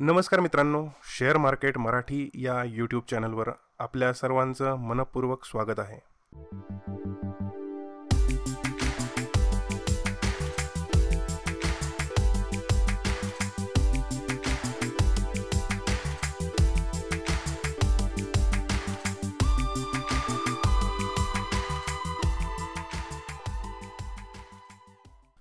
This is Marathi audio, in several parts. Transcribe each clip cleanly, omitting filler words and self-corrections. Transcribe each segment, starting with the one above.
नमस्कार मित्रांनो, शेअर मार्केट मराठी या यूट्यूब चॅनलवर आपल्या सर्वांचं मनपूर्वक स्वागत आहे.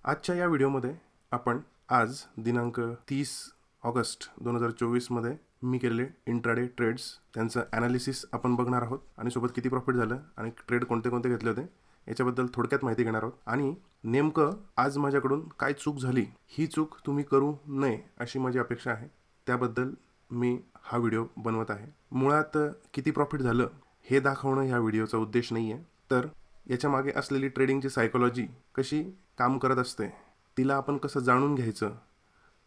आजच्या या व्हिडिओमध्ये आपण आज दिनांक 30 ऑगस्ट 2024 मध्ये मी केलेले इंट्राडे ट्रेड्स त्यांचं ॲनालिसिस आपण बघणार आहोत आणि सोबत किती प्रॉफिट झालं आणि ट्रेड कोणते कोणते घेतले होते याच्याबद्दल थोडक्यात माहिती घेणार आहोत. आणि नेमकं आज माझ्याकडून काय चूक झाली, ही चूक तुम्ही करू नये अशी माझी अपेक्षा आहे, त्याबद्दल मी हा व्हिडिओ बनवत आहे. मुळात किती प्रॉफिट झालं हे दाखवणं ह्या व्हिडिओचा उद्देश नाही आहे, तर याच्या मागे असलेली ट्रेडिंगची सायकोलॉजी कशी काम करत असते, तिला आपण कसं जाणून घ्यायचं,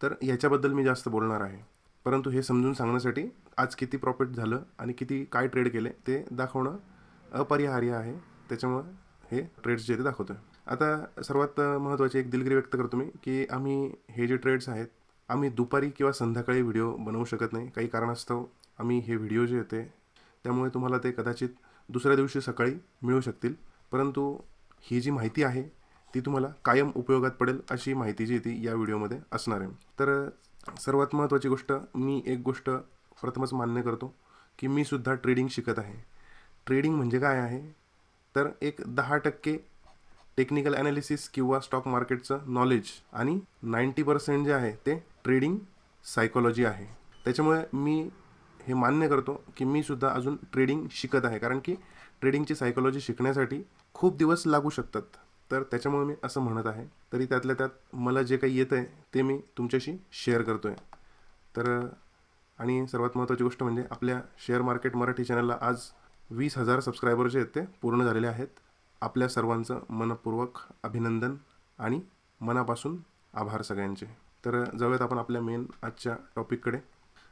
तर याच्याबद्दल मी जास्त बोलणार आहे. परंतु हे समजून सांगण्यासाठी आज किती प्रॉफिट झालं आणि किती काय ट्रेड केले ते दाखवणं अपरिहार्य आहे, त्याच्यामुळं हे ट्रेड्स जे ते दाखवतो आहे. आता सर्वात महत्त्वाची एक दिलगिरी व्यक्त करतो मी की आम्ही हे जे ट्रेड्स आहेत आम्ही दुपारी किंवा संध्याकाळी व्हिडिओ बनवू शकत नाही. काही कारणास्तव आम्ही हे व्हिडिओ जे येते त्यामुळे तुम्हाला ते कदाचित दुसऱ्या दिवशी सकाळी मिळू शकतील, परंतु ही जी माहिती आहे ती तुम्हाला कायम उपयोगात पडेल अशी माहिती जी ती या व्हिडिओमध्ये असणार आहे. तर सर्वात महत्त्वाची गोष्ट, मी एक गोष्ट प्रथमच मान्य करतो की मी सुद्धा ट्रेडिंग शिकत आहे. ट्रेडिंग म्हणजे काय आहे, तर एक 10% टेक्निकल ॲनालिसिस किंवा स्टॉक मार्केटचं नॉलेज आणि 90% जे आहे ते ट्रेडिंग सायकोलॉजी आहे. त्याच्यामुळे मी हे मान्य करतो की मी सुद्धा अजून ट्रेडिंग शिकत आहे, कारण की ट्रेडिंगची सायकोलॉजी शिकण्यासाठी खूप दिवस लागू शकतात. तर त्याच्यामुळे मी असं म्हणत आहे, तरी त्यातल्या त्यात मला जे काही येतं आहे ते मी तुमच्याशी शेअर करतो आहे. तर आणि सर्वात महत्त्वाची गोष्ट म्हणजे आपल्या शेअर मार्केट मराठी चॅनलला आज 20,000 सबस्क्रायबर जे आहेत ते पूर्ण झालेले आहेत. आपल्या सर्वांचं मनपूर्वक अभिनंदन आणि मनापासून आभार सगळ्यांचे. तर जाऊयात आपण आपल्या मेन आजच्या टॉपिककडे.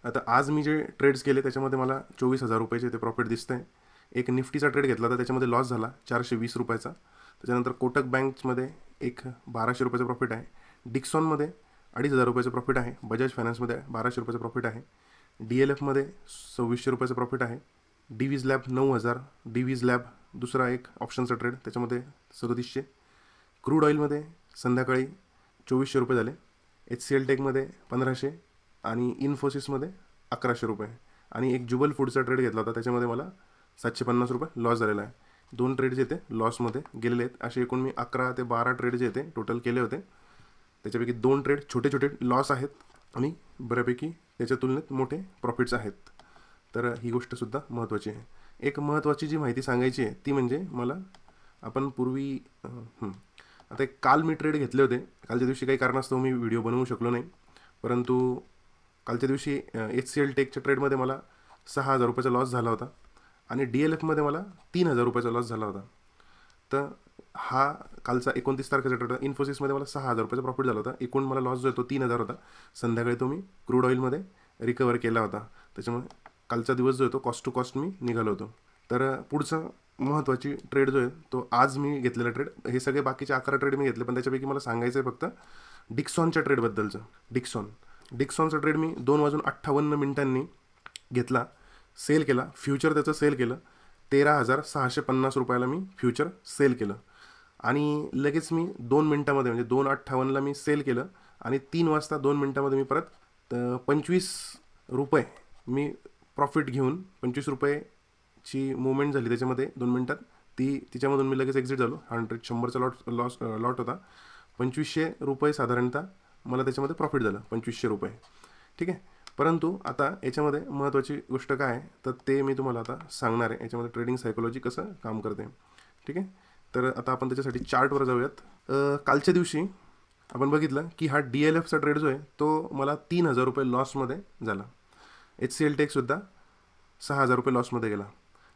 आता आज मी जे ट्रेड्स केले त्याच्यामध्ये मला 24,000 रुपयाचे ते प्रॉफिट दिसतं आहे. एक निफ्टीचा ट्रेड घेतला तर त्याच्यामध्ये लॉस झाला 420 रुपयाचा. त्याच्यानंतर कोटक बँकमध्ये एक 1200 रुपयाचं प्रॉफिट आहे. डिक्सॉनमध्ये 2,500 रुपयाचं प्रॉफिट आहे. बजाज फायनान्समध्ये 1200 रुपयाचं प्रॉफिट आहे. DLFमध्ये 2600 रुपयाचं प्रॉफिट आहे. डिवीज लॅब 9,000. डिवीज लॅब दुसरा एक ऑप्शनचा ट्रेड त्याच्यामध्ये 3700. क्रूड ऑइलमध्ये संध्याकाळी 2400 रुपये झाले. HCL टेकमध्ये 1500 आणि इन्फोसिसमध्ये 1100 रुपये. आणि एक जुबल फूडचा ट्रेड घेतला होता त्याच्यामध्ये मला 750 रुपये लॉस झालेला आहे. 2 ट्रेड जे ते लॉसमध्ये गेलेले आहेत. असे एकूण मी 11 ते 12 ट्रेड जे ते टोटल केले होते. त्याच्यापैकी 2 ट्रेड छोटे छोटे लॉस आहेत आणि बऱ्यापैकी त्याच्या तुलनेत मोठे प्रॉफिट्स आहेत. तर ही गोष्टसुद्धा महत्त्वाची आहे. एक महत्त्वाची जी माहिती सांगायची आहे ती म्हणजे मला आपण पूर्वी आता एक काल मी ट्रेड घेतले होते. कालच्या दिवशी काही कारणास्तव मी व्हिडिओ बनवू शकलो नाही, परंतु कालच्या दिवशी HCL टेकच्या ट्रेडमध्ये मला 6,000 रुपयाचा लॉस झाला होता आणि DLFमध्ये मला 3,000 रुपयाचा लॉस झाला होता. तर हा कालचा 29 तारखेचा ट्रेड. इन्फोसिसमध्ये मला 6,000 रुपयाचा प्रॉफिट झाला होता. एकूण मला लॉस जो आहे तो 3,000 होता. संध्याकाळी तो मी क्रूड ऑइलमध्ये रिकवर केला होता. त्याच्यामुळे कालचा दिवस जो आहे तो कॉस्ट टू कॉस्ट मी निघालो होतो. तर पुढचं महत्त्वाची ट्रेड जो आहे तो आज मी घेतलेला ट्रेड. हे सगळे बाकीचे 11 ट्रेड मी घेतले, पण त्याच्यापैकी मला सांगायचं आहे फक्त डिक्सॉनच्या ट्रेडबद्दलचं. डिक्सॉनचा ट्रेड मी 2:58 घेतला, सेल केला. फ्युचर त्याचं सेल केलं 13,650 रुपयाला मी फ्युचर सेल केलं आणि लगेच मी 2 मिनटामध्ये म्हणजे 2:58 मी सेल केलं आणि 3 वाजता 2 मिनटामध्ये मी परत 25 रुपये मी प्रॉफिट घेऊन 25 रुपयेची मुवमेंट झाली त्याच्यामध्ये 2 मिनटात. तिच्यामधून मी लगेच एक्झिट झालो. 100चा लॉट होता. 2500 रुपये साधारणतः मला त्याच्यामध्ये प्रॉफिट झालं, 2500 रुपये. ठीक आहे. परंतु आता याच्यामध्ये महत्त्वाची गोष्ट काय आहे तर ते मी तुम्हाला आता सांगणार आहे. याच्यामध्ये ट्रेडिंग सायकोलॉजी कसं काम करते. ठीक आहे. तर आता आपण त्याच्यासाठी चार्टवर जाऊयात. कालच्या दिवशी आपण बघितलं की हा DLFचा ट्रेड जो आहे तो मला 3,000 रुपये लॉसमध्ये झाला. HCL टेकसुद्धा 6,000 रुपये लॉसमध्ये गेला.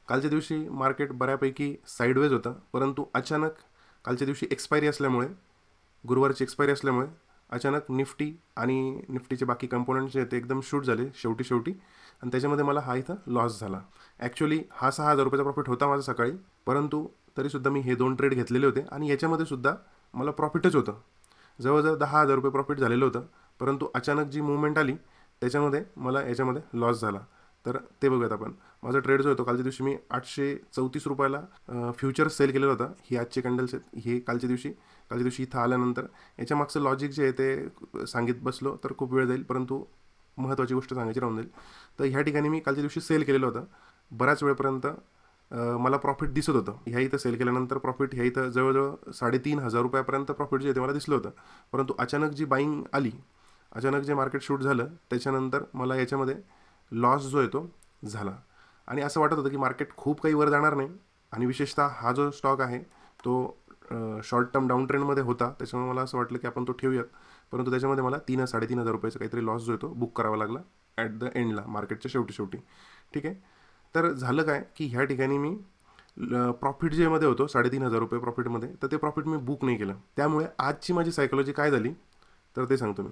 कालच्या दिवशी मार्केट बऱ्यापैकी साईडवेज होतं, परंतु अचानक कालच्या दिवशी एक्सपायरी असल्यामुळे, गुरुवारची एक्सपायरी असल्यामुळे अचानक निफ्टी आणि निफ्टीचे बाकी कंपोनंट्स जे आहेत ते एकदम शूट झाले शेवटी आणि त्याच्यामध्ये मला हा इथं लॉस झाला. ॲक्च्युली हा 6,000 रुपयाचा प्रॉफिट होता माझा सकाळी, परंतु तरीसुद्धा मी हे 2 ट्रेड घेतलेले होते आणि याच्यामध्ये सुद्धा मला प्रॉफिटच होतं. जवळजवळ 10,000 रुपये प्रॉफिट झालेलं होतं, परंतु अचानक जी मुवमेंट आली त्याच्यामध्ये मला याच्यामध्ये लॉस झाला. तर ते बघूयात आपण. माझा ट्रेड जो आहे तो कालच्या दिवशी मी 834 रुपयाला फ्युचर सेल केलेला होता. ही आजचे कॅन्डल्स आहेत, हे कालच्या दिवशी इथं आल्यानंतर याच्या मागचं लॉजिक जे आहे ते सांगित बसलो तर खूप वेळ जाईल, परंतु महत्त्वाची गोष्ट सांगायची राहून जाईल. तर ह्या ठिकाणी मी कालच्या दिवशी सेल केलेलं होतं. बऱ्याच वेळपर्यंत मला प्रॉफिट दिसत होतं. ह्या इथं सेल केल्यानंतर प्रॉफिट ह्या इथं जवळजवळ 3,500 रुपयापर्यंत प्रॉफिट जे ते मला दिसलं होतं. परंतु अचानक जी बाईंग आली, अचानक जे मार्केट शूट झालं, त्याच्यानंतर मला याच्यामध्ये लॉस जो आहे तो झाला. आणि असं वाटत होतं की मार्केट खूप काही वर जाणार नाही, आणि विशेषतः हा जो स्टॉक आहे तो शॉर्ट टर्म डाऊन ट्रेंडमध्ये होता. त्याच्यामुळे मला असं वाटलं की आपण तो ठेवूयात. परंतु त्याच्यामध्ये मला 3,000-3,500 रुपयाचा काहीतरी लॉस जो आहे तो बुक करावा लागला ॲट द एंडला, मार्केटच्या शेवटी. ठीक आहे. तर झालं काय की ह्या ठिकाणी मी प्रॉफिट जे मध्ये होतो 3,500 रुपये प्रॉफिटमध्ये, तर ते प्रॉफिट मी बुक नाही केलं. त्यामुळे आजची माझी सायकोलॉजी काय झाली तर ते सांगतो मी.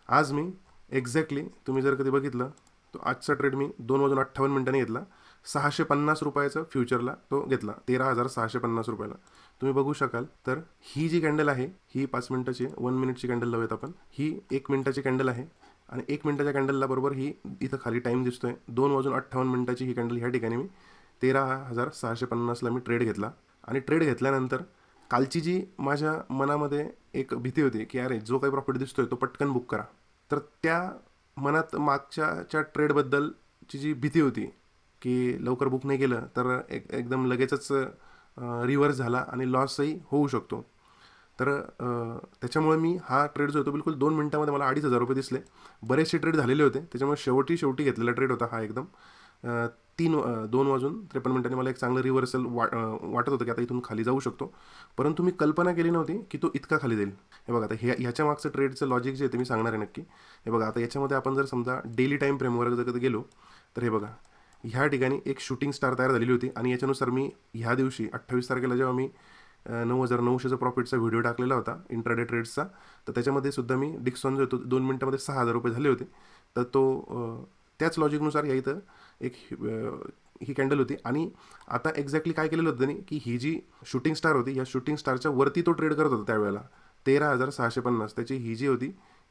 आज मी एक्झॅक्टली, तुम्ही जर कधी बघितलं तो आजचा ट्रेड मी 2:58 घेतला. 650 रुपयाचा फ्युचरला तो घेतला, 13,650 रुपयाला. तुम्ही बघू शकाल तर ही जी कॅन्डल आहे ही 5 मिनिटाची, 1 मिनिटची कॅन्डल लावूयात आपण. ही 1 मिनिटाची कॅन्डल आहे, आणि 1 मिनिटाच्या कॅन्डलला बरोबर ही इथं खाली टाईम दिसतोय 2:58 ही कॅन्डल. ह्या ठिकाणी मी 13,650ला मी ट्रेड घेतला. आणि ट्रेड घेतल्यानंतर कालची जी माझ्या मनामध्ये एक भीती होती की अरे जो काही प्रॉफिट दिसतोय तो पटकन बुक करा, तर त्या मनात मागच्या ट्रेडबद्दलची जी भीती होती की लवकर बुक नाही केलं तर एकदम लगेचच रिव्हर्स झाला आणि लॉसही होऊ शकतो. तर त्याच्यामुळे मी हा ट्रेड जो होतो बिलकुल 2 मिनिटामध्ये मला 2,500 रुपये दिसले. बरेचसे ट्रेड झालेले होते, त्याच्यामुळे शेवटी घेतलेला ट्रेड होता हा एकदम. 2:53 मला एक चांगलं रिव्हर्सल वाटत होतं की आता इथून खाली जाऊ शकतो. परंतु मी कल्पना केली नव्हती की तो इतका खाली जाईल. हे बघा, आता ह्याच्या मागचं ट्रेडचं लॉजिक जे आहे ते मी सांगणार आहे नक्की. हे बघा, आता याच्यामध्ये आपण जर समजा डेली टाईम फ्रेमवर जर कधी गेलो तर हे बघा, ह्या ठिकाणी एक शूटिंग स्टार तयार झालेली होती. आणि याच्यानुसार मी ह्या दिवशी 28 तारखेला जेव्हा मी 9,900चा प्रॉफिटचा व्हिडिओ टाकलेला होता इंट्राडे ट्रेड्सचा, तर त्याच्यामध्ये सुद्धा मी डिक्सॉन जो होतो 2 मिनिटामध्ये 6,000 रुपये झाले होते. तर तो त्याच लॉजिकनुसार या इथं एक ही कॅन्डल होती. आणि आता एक्झॅक्टली काय केलेलं होतं त्यांनी की ही जी शूटिंग स्टार होती, या शूटिंग स्टारच्या वरती तो ट्रेड करत होता त्यावेळेला 13,650. त्याची ही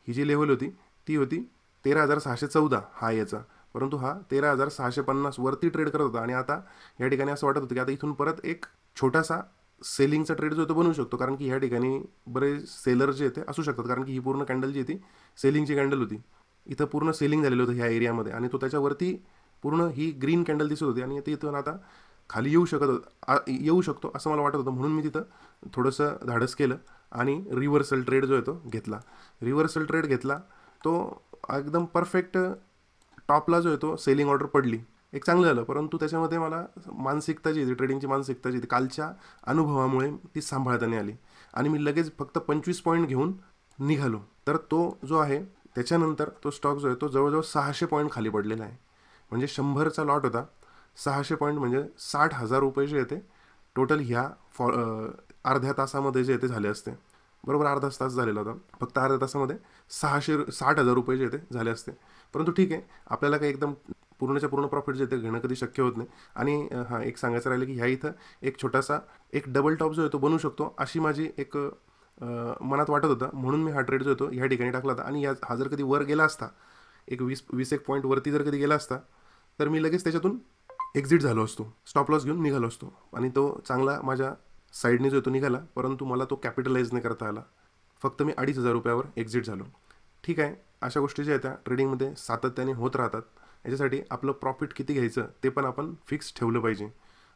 जी लेवल होती ती होती 13,614 हा याचा. परंतु हा 13,650 वरती ट्रेड करत होता. आणि आता या ठिकाणी असं वाटत होतं की आता इथून परत एक छोटासा सेलिंगचा ट्रेड जो आहे तो बनवू शकतो, कारण की ह्या ठिकाणी बरेच सेलर जे ते असू शकतात, कारण की ही पूर्ण कॅन्डल जी होती सेलिंगची कॅन्डल होती. इथं पूर्ण सेलिंग झालेलं होतं ह्या एरियामध्ये, आणि तो त्याच्यावरती पूर्ण ही ग्रीन कॅन्डल दिसत होती. आणि तिथून आता खाली येऊ शकतो असं मला वाटत होतं. म्हणून मी तिथं थोडंसं धाडस केलं आणि रिव्हर्सल ट्रेड जो आहे तो घेतला. रिव्हर्सल ट्रेड घेतला तो एकदम परफेक्ट टॉपला जो आहे तो सेलिंग ऑर्डर पडली, एक चांगलं झालं. परंतु त्याच्यामध्ये मला मानसिकता जी होती, ट्रेडिंगची मानसिकता जी होती, कालच्या अनुभवामुळे ती सांभाळता नाही आली. आणि मी लगेच फक्त 25 पॉईंट घेऊन निघालो. तर तो जो आहे त्याच्यानंतर तो स्टॉक जो आहे तो जवळजवळ 600 पॉईंट खाली पडलेला आहे. म्हणजे 100चा लॉट होता, 600 पॉईंट म्हणजे 60,000 रुपये जे येते टोटल ह्या अर्ध्या तासामध्ये जे येते झाले असते. बरोबर अर्धा तास झालेला होता, फक्त अर्ध्या तासामध्ये 60,000 रुपये जे येते झाले असते. परंतु ठीक आहे, आपल्याला काही एकदम पूर्णच्या पूर्ण प्रॉफिट जे ते घेणं कधी शक्य होत नाही. आणि हां, एक सांगायचं राहिलं की ह्या इथं एक छोटासा एक डबल टॉप जो आहे तो बनवू शकतो अशी माझी एक मनात वाटत होतं. म्हणून मी हा ट्रेड जो होतो ह्या ठिकाणी टाकला होता. आणि हा जर कधी वर गेला असता, एक 20 पॉईंट वरती जर कधी गेला असता, तर मी लगेच त्याच्यातून एक्झिट झालो असतो, स्टॉप लॉस घेऊन निघालो असतो, आणि तो चांगला माझ्या साईडने जो तो निघाला. परंतु मला तो कॅपिटलाइज नाही करता आला. फक्त मी 2,500 रुपयावर एक्झिट झालो. ठीक आहे, अशा गोष्टी ज्या आहेत त्या ट्रेडिंगमध्ये सातत्याने होत राहतात. याच्यासाठी आपलं प्रॉफिट किती घ्यायचं ते पण आपण फिक्स ठेवलं पाहिजे.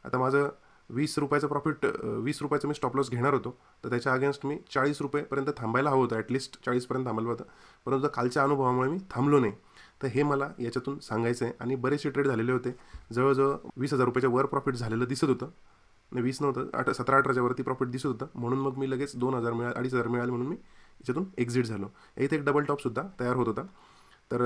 आता माझं 20 रुपयाचं प्रॉफिट, 20 रुपयाचं मी स्टॉप लॉस घेणार होतो, तर त्याच्या अगेन्स्ट मी 40 रुपयेपर्यंत थांबायला हवं होतं, ॲटलिस्ट 40पर्यंत थांबायला होतं. परंतु कालच्या अनुभवामुळे मी थांबलो नाही. तर हे मला याच्यातून सांगायचं आहे. आणि बरेचसे ट्रेड झालेले होते, जवळजवळ 20,000 रुपयाच्या वर प्रॉफिट झालेलं दिसत होतं. नाही, 20 नव्हतं, 17-18च्या वरती प्रॉफिट दिसत होतं. म्हणून मग मी लगेच 2,000 मिळाले, 2,500 मिळाले म्हणून मी याच्यातून एक्झिट झालो. इथे एक डबल टॉपसुद्धा तयार होत होता. तर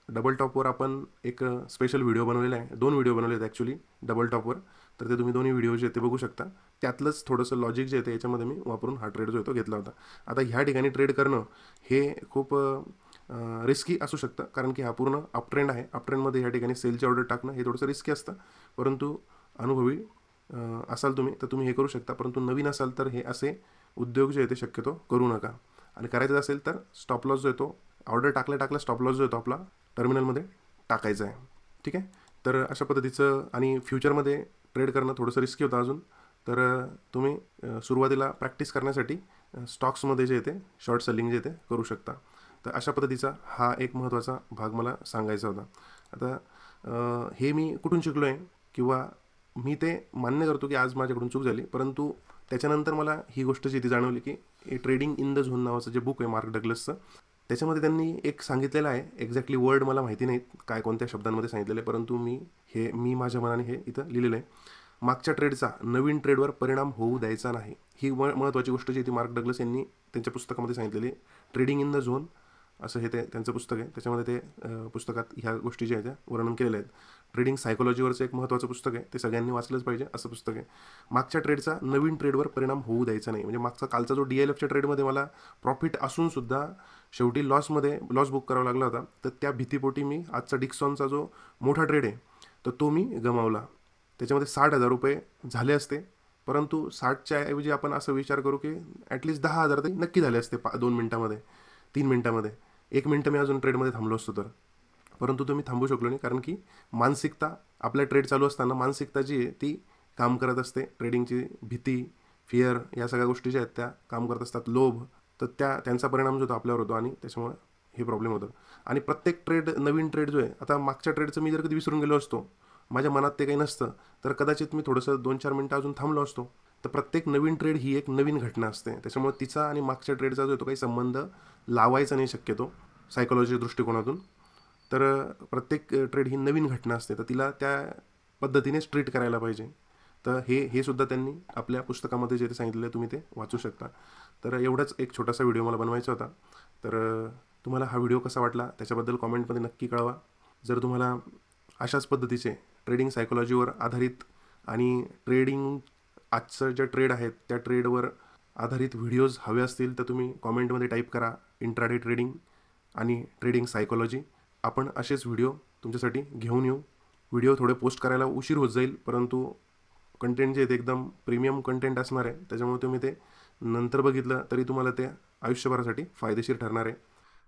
डबल टॉपवर आपण एक स्पेशल व्हिडिओ बनवलेला आहे, 2 व्हिडिओ बनवले आहेत ॲक्च्युली डबल टॉपवर. तर ते तुम्ही दोन्ही व्हिडिओ जे ते बघू शकता. त्यातलंच थोडंसं लॉजिक जे आहे ते याच्यामध्ये मी वापरून हा ट्रेड जो आहे तो घेतला होता. आता ह्या ठिकाणी ट्रेड करणं हे खूप रिस्की असू शकतं, कारण की हा पूर्ण अपट्रेंड आहे. अपट्रेंडमध्ये ह्या ठिकाणी सेलची ऑर्डर टाकणं हे थोडंसं रिस्की असतं. परंतु अनुभवी असाल तुम्ही तर तुम्ही हे करू शकता. परंतु नवीन असाल तर हे असे उद्योग जे आहे ते शक्यतो करू नका. आणि करायचं असेल तर स्टॉप लॉस जो आहे तो ऑर्डर टाकल्या स्टॉप लॉस जो आहे तो आपला टर्मिनलमध्ये टाकायचं आहे. ठीक आहे. तर अशा पद्धतीचं, आणि फ्युचरमध्ये ट्रेड करणं थोडंसं रिस्की होतं अजून. तर तुम्ही सुरुवातीला प्रॅक्टिस करण्यासाठी स्टॉक्समध्ये जे येते शॉर्ट सेलिंग जे येते करू शकता. तर अशा पद्धतीचा हा एक महत्त्वाचा भाग मला सांगायचा होता. आता हे मी कुठून शिकलो आहे, किंवा मी ते मान्य करतो की आज माझ्याकडून चूक झाली, परंतु त्याच्यानंतर मला ही गोष्ट जी ती जाणवली की ट्रेडिंग इन द झोन नावाचं जे बुक आहे मार्क डग्लसचं, त्याच्यामध्ये त्यांनी एक सांगितलेलं आहे. एक्झॅक्टली वर्ड मला माहिती नाहीत काय कोणत्या शब्दांमध्ये सांगितलेलं आहे, परंतु मी माझ्या मनाने हे इथं लिहिलेलं आहे. मागच्या ट्रेडचा नवीन ट्रेडवर परिणाम होऊ द्यायचा नाही. ही महत्त्वाची गोष्ट जी ती मार्क डग्लस यांनी त्यांच्या पुस्तकामध्ये सांगितलेली. ट्रेडिंग इन द झोन असं हे त्यांचं पुस्तक आहे. त्याच्यामध्ये ते पुस्तकात ह्या गोष्टी ज्या आहेत त्या वर्णन केलेल्या आहेत. ट्रेडिंग सायकोलॉजीवरचं एक महत्त्वाचं पुस्तक आहे, ते सगळ्यांनी वाचलंच पाहिजे असं पुस्तक आहे. मागच्या ट्रेडचा नवीन ट्रेडवर परिणाम होऊ द्यायचा नाही. म्हणजे मागचा कालचा जो DLFच्या ट्रेडमध्ये मला प्रॉफिट असून सुद्धा शेवटी लॉस बुक करावा लागला होता, तर त्या भीतीपोटी मी आजचा डिक्सॉनचा जो मोठा ट्रेड आहे तर तो मी गमावला. त्याच्यामध्ये 60,000 रुपये झाले असते, परंतु 60च्या ऐवजी आपण असं विचार करू की ॲटलिस्ट 10,000 तरी नक्की झाले असते 2 मिनटामध्ये, 3 मिनटामध्ये. 1 मिनटं मी अजून ट्रेडमध्ये थांबलो असतो तर, परंतु तुम्ही थांबू शकलो नाही, कारण की मानसिकता आपल्या ट्रेड चालू असताना मानसिकता जी आहे ती काम करत असते. ट्रेडिंगची भीती, फिअर, या सगळ्या गोष्टी ज्या आहेत त्या काम करत असतात. लोभ, तर त्यांचा परिणाम जो होतो आपल्यावर होतो, आणि त्याच्यामुळे हे प्रॉब्लेम होतं. आणि प्रत्येक ट्रेड, नवीन ट्रेड जो आहे, आता मागच्या ट्रेडचं मी जर कधी विसरून गेलो असतो, माझ्या मनात ते काही नसतं, तर कदाचित मी थोडंसं 2-4 मिनटं अजून थांबलो असतो. तर प्रत्येक नवीन ट्रेड ही एक नवीन घटना असते, त्याच्यामुळे तिचा आणि मागच्या ट्रेडचा जो तो काही संबंध लावायचा नाही शक्यतो सायकोलॉजी दृष्टिकोनातून. तर प्रत्येक ट्रेड ही नवीन घटना असते, तर तिला त्या पद्धतीनेच ट्रीट करायला पाहिजे. तर हे सुद्धा त्यांनी आपल्या पुस्तकामध्ये जे ते सांगितलेलं आहे, तुम्ही ते वाचू शकता. तर एवढाच एक छोटासा व्हिडिओ मला बनवायचा होता. तर तुम्हाला हा व्हिडिओ कसा वाटला त्याच्याबद्दल कॉमेंटमध्ये नक्की कळवा. जर तुम्हाला अशाच पद्धतीचे ट्रेडिंग सायकोलॉजीवर आधारित आणि ट्रेडिंग आजचं जे ट्रेड आहेत त्या ट्रेडवर आधारित व्हिडिओज हवे असतील, तर तुम्ही कॉमेंटमध्ये टाईप करा इंट्राडे ट्रेडिंग आणि ट्रेडिंग सायकोलॉजी. आपण असेच व्हिडिओ तुमच्यासाठी घेऊन येऊ. व्हिडिओ थोडे पोस्ट करायला उशीर होत जाईल, परंतु कंटेंट जे आहे ते एकदम प्रीमियम कंटेंट असणार आहे, त्याच्यामुळे तुम्ही ते नंतर बघितलं तरी तुम्हाला ते आयुष्यभरासाठी फायदेशीर ठरणार आहे.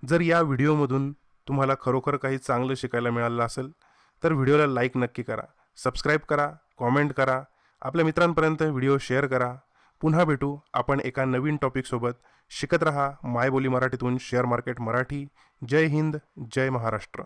जर या व्हिडिओमधून तुम्हाला खरोखर काही चांगलं शिकायला मिळालं असेल तर व्हिडिओला लाईक नक्की करा, सबस्क्राईब करा, कॉमेंट करा, आपल्या मित्रांपर्यंत व्हिडिओ शेअर करा. पुन्हा भेटू आपण एका नवीन टॉपिकसोबत. शिकत रहा मायबोली मराठीतून शेअर मार्केट मराठी. जय हिंद, जय महाराष्ट्र.